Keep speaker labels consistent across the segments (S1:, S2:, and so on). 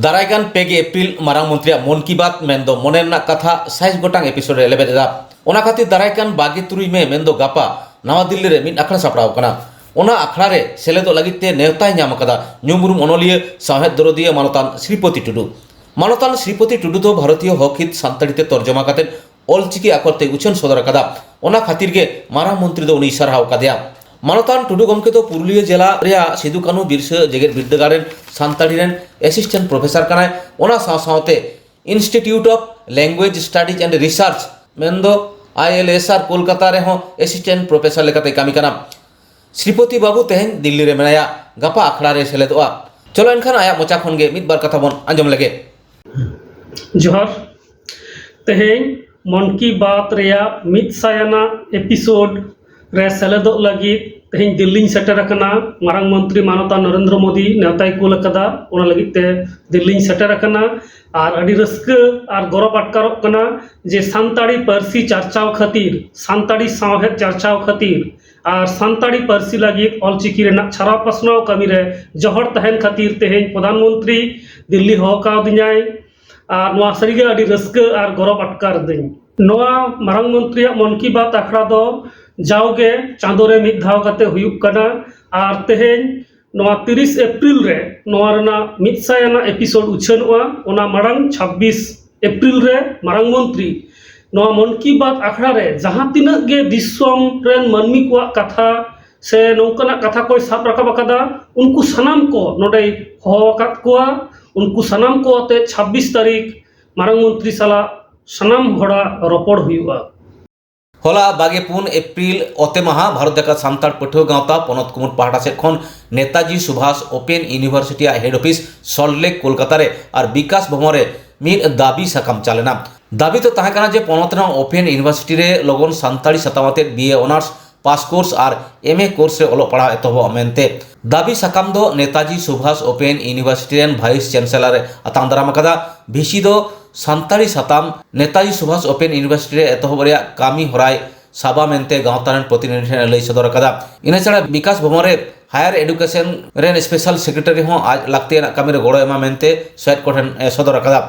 S1: दारायगान Paige April Marang मंत्री मन की बात मेंदो मोनेना कथा 26 गोटांग एपिसोड रे लेबेदा ओना खातिर दारायगान 23 में मेंदो गापा नवा दिल्ली रे मिद अखड़ा सापड़ाव कना ओना अखड़ा रे सेलेदो लगिते नेवताय ᱧᱟᱢ कदा ᱧᱩᱢᱩᱨᱩᱢ ᱚᱱᱚᱞᱤᱭᱟᱹ ᱥᱟᱶᱦᱮᱫ ᱫᱚᱨᱚᱫᱤᱭᱟᱹ ᱢᱟᱱᱚᱛᱟᱱ श्रीपति टुडू मानतान श्रीपति टुडू दो भारतीय हकहित सान्ताड़ीते तर्जमा काते ऑलचिकी आखरते उछन सदर कदा ओना खातिर गे मारांग मंत्री दो उनी सारहाव कदेया मानतान टुडू गमके तो पुरुलिया जिला रेया सिदु कानू बिरसा जेगेर बिरदागारेन सान्ताड़ी रेन असिस्टेंट प्रोफेसर कनाय ओना सावसावते institute of language studies and research मेंदो ILSR कोलकाता रे हो असिस्टेंट प्रोफेसर लेकाते कामी कना श्रीपति बाबू तेहन दिल्ली रे मेनाया गापा अखड़ा रे सेलेदोआ चलो एनखान आया मोचा खन गे मिद बार कथा बन आंजम लगे
S2: जोहर तेहन मन की बात रेया मिद सायाना एपिसोड रे सेलेदो लगी तेहन दिल्ली सेटर कना मारांग मंत्री मानता नरेंद्र मोदी नेवताय कुल कदा ओना लगी ते दिल्ली सेटर कना और अड़ी रस्क और गौरव अटकारक कना जे सान्ताड़ी पारसी चर्चाव खातिर सान्ताड़ी सावहेद चर्चाव खातिर और सान्ताड़ी पारसी लगी ऑलचिकी रेना छारा पासनाव कामी रे जहर तहन खातिर तेहन प्रधानमंत्री दिल्ली होका दिनाय और नवा सरीगे अड़ी रस्क और गौरव अटकार दिन नवा मारांग मंत्री मन की बात अखड़ा दो जाओगे चांदो रे मिद धाव काते हुयुक कना और तेहन नवा 30 अप्रैल रे नवा रना मिद सायाना एपिसोड उछनवा ओना मारांग 26 अप्रैल रे मारांग मंत्री नवा मन की बात अखड़ा रे जहां तिना गे दिसम रेन मानमी को कथा से नौकना कथा कोई साब रकाब कदा उनको सनाम को नोडे होकात कोआ उनको सनाम को अते 26 तारीख मारांग मंत्री साला सनाम घोड़ा रोपड़ हुआ
S1: होला 22 एप्रिल ओते महा भारत देका सान्ताड़ पठुआ गावता पनत कुमुर पाहटा से खन Netaji Subhash open university head office Salt Lake Kolkata रे और विकास भवन रे मिद दाबी सकाम चालेना दाबी तो ताहे कना जे पनत रे ओपेन यूनिवर्सिटी रे लगन सान्ताड़ी सतामते BA ऑनर्स पास कोर्स और MA कोर्स रे ओलो पढ़ा एतोब मेनते दाबी सकाम दो नेताजी सुभाष ओपेन यूनिवर्सिटी रेन वाइस चांसलर आतांग दाराम कदा भिसी दो सान्ताड़ी सताम नेताजी सुभाष ओपेन यूनिवर्सिटी रे एतोब रेया कामी होराय साबा मेनते गावतान प्रतिनिधि लई सदर कदा इना छाड़ा विकास भवन रे हायर एडुकेशन रेन स्पेशल सेक्रेटरी हो आज लागते कामी रे गड़ो एमा मेनते सैट कोठन सदर कदा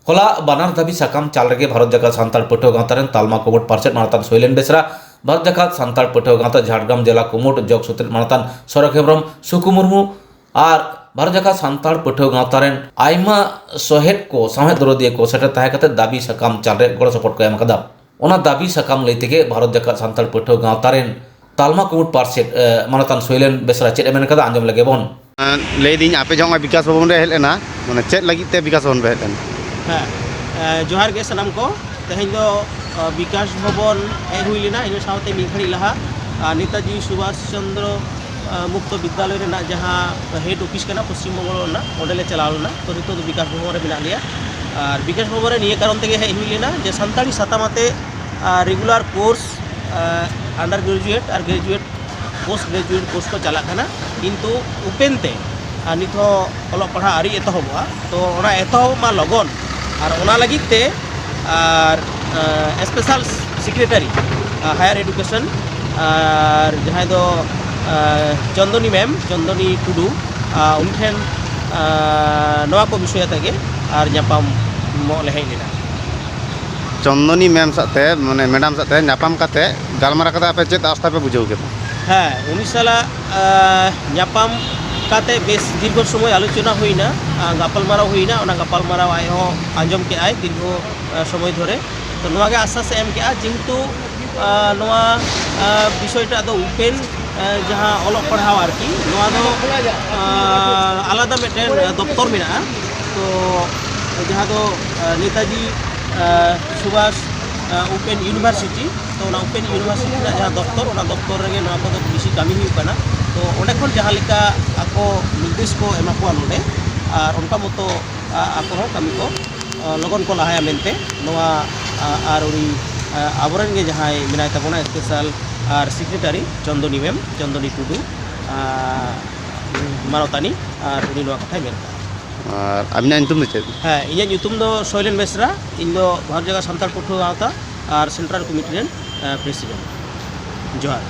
S1: होला बानार दाबी सकाम चाल रेगे भारत जाका सान्ताड़ पठुआ गावता रेन तालमा कुमुट पार्षद मानतान सोइलेन बेसरा भारत जाका सान्ताड़ पठुआ गावता झाड़ग्राम जिला कुमुट जग सूत्र मानतान सरक हेम्ब्रम सुकु मुर्मू और भारत जाका सान्ताड़ पठुआ गावता रेन आयमा सहेद को सावहेद दरदिया को सेटर ताहे कते दाबी सकाम चाल रे गड़ो सपोर्ट को एम कदा ओना दाबी सकाम लई तेगे भारत जाका सान्ताड़ पठुआ गावता रेन तालमा कुमुट पार्षद मानतान सोइलेन बेसरा चेद एमेन कदा आंजम लगे बोन
S3: लई दिन आपे जंग विकास भवन रे हेलेना माने चेद लगी ते विकास भवन रे हेलेना
S4: जोहार के सनाम को तेहन दो विकास भवन हेज हुई लेना इन साथे मिद घड़ी लहा नेताजी सुभाष चंद्र मुक्त विद्यालय रेना जहाँ हेड ऑफिस कना पश्चिम बंगल ओडेले चलावना तो नितो विकास भवन रे मिला लिया और विकास भवन रे निये कारण तेगे हेज हुई लेना जे सान्ताड़ी सातामाते रेगुलर कोर्स अंडर ग्रेजुएट और ग्रेजुएट पोस्ट ग्रेजुएट कोर्स को चला खाना किंतु उपेनते नित ऑल पढ़ा आरी एतहबा तो ओना एतहब मा लगन और ओना लगिते और स्पेशल सेक्रेटरी हायर एडुकेशन और जहाँ दो चंदनी मैम चंदनी टुडू उनठेन नवा को विषय तगे और नापाम मोले हेज लेना
S3: चंदनी मैम साथे माने मैडम साथे नापाम काते गालमारा कदा आपे चेत आस्था पे बुझाव के
S4: हाँ उनी साला नापाम काते बेस दीर्घ समय आलोचना हुईना गापालमाराव हुईना ओना गापालमाराव आय हो आंजम के आय दीर्घ समय धरे तो नवा के आश्वास एम के जेहेतु नवा विषयटा दो उपेन जहाँ ऑल पढ़ाव आरकी नवा दो आलादा मिटन दफ्तर मेना तो जहाँ दो नेताजी सुभाष ओपेन यूनिवर्सिटी तो ओपेन यूनिवर्सिटी जहाँ दफ्तर दफ्तर रे नवा को बेसी कामी हुई कना तो ओंडे खन जहाँ लेका आको निर्देश को एमा को नोडे और उनका मतो आको हो कामी को लगन को लहाया मेनते नवा और उनी आबरन गे जहाँ मेनाय ताबोना स्पेशल और सेक्रेटरी चंदनी मैम चंदनी टुडू मानतानी और उनी नवा कथाय मेनता
S3: और आबिना ᱧᱩᱛᱩᱢ दो चेद
S4: हाँ इᱧᱟᱹᱜ ᱧᱩᱛᱩᱢ दो सोइलेन बेसरा ᱤᱧ ᱫᱚ भारत जागा सान्ताड़ पठुआ गावता और सेंट्रल कमिटी रेन प्रेसिडेंट जोहार